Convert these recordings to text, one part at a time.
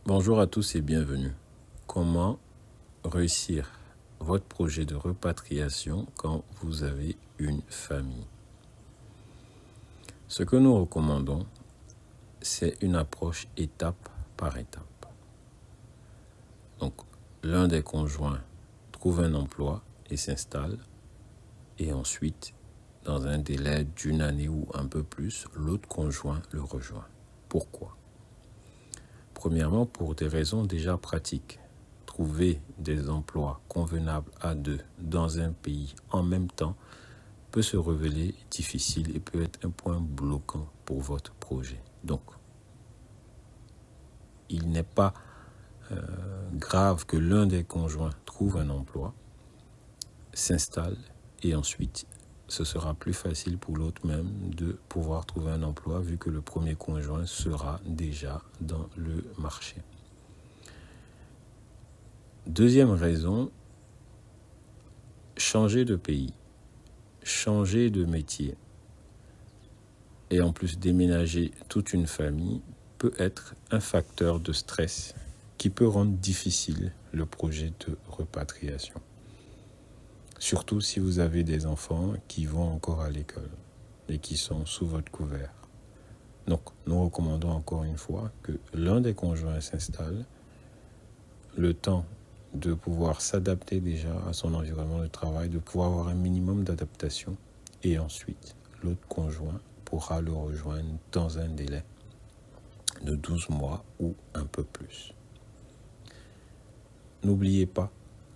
Bonjour à tous et bienvenue. Comment réussir votre projet de repatriation quand vous avez une famille? Ce que nous recommandons, c'est une approche étape par étape. Donc, l'un des conjoints trouve un emploi et s'installe, et ensuite, dans un délai d'une année ou un peu plus, l'autre conjoint le rejoint. Pourquoi? Premièrement, pour des raisons déjà pratiques. Trouver des emplois convenables à deux dans un pays en même temps peut se révéler difficile et peut être un point bloquant pour votre projet. Donc, il n'est pas grave que l'un des conjoints trouve un emploi, s'installe et ensuite ce sera plus facile pour l'autre même de pouvoir trouver un emploi vu que le premier conjoint sera déjà dans le marché. Deuxième raison, changer de pays, changer de métier et en plus déménager toute une famille peut être un facteur de stress qui peut rendre difficile le projet de repatriation. Surtout si vous avez des enfants qui vont encore à l'école et qui sont sous votre couvert. Donc, nous recommandons encore une fois que l'un des conjoints s'installe, le temps de pouvoir s'adapter déjà à son environnement de travail, de pouvoir avoir un minimum d'adaptation et ensuite, l'autre conjoint pourra le rejoindre dans un délai de 12 mois ou un peu plus. N'oubliez pas,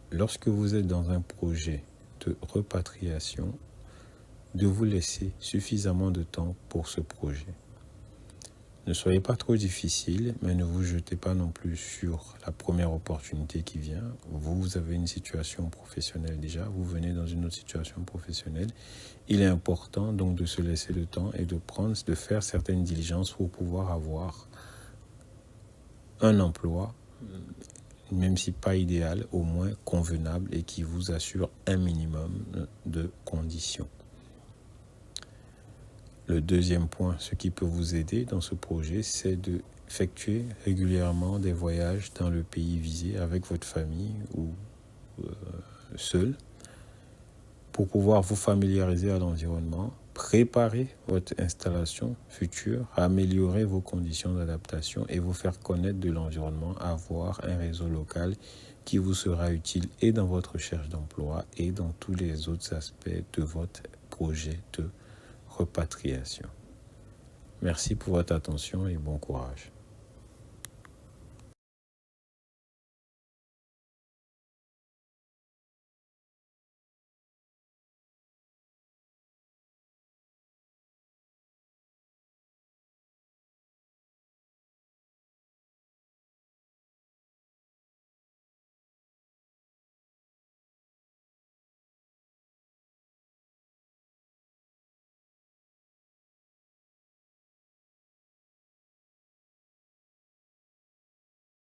lorsque vous êtes dans un projet de repatriation, de vous laisser suffisamment de temps pour ce projet. Ne soyez pas trop difficile, mais ne vous jetez pas non plus sur la première opportunité qui vient. Vous avez une situation professionnelle déjà, vous venez dans une autre situation professionnelle. Il est important donc de se laisser le temps et de faire certaines diligences pour pouvoir avoir un emploi, même si pas idéal, au moins convenable et qui vous assure un minimum de conditions. Le deuxième point, ce qui peut vous aider dans ce projet, c'est d'effectuer régulièrement des voyages dans le pays visé avec votre famille ou seul pour pouvoir vous familiariser à l'environnement, préparer votre installation future, améliorer vos conditions d'adaptation et vous faire connaître de l'environnement, avoir un réseau local qui vous sera utile et dans votre recherche d'emploi et dans tous les autres aspects de votre projet de repatriation. Merci pour votre attention et bon courage.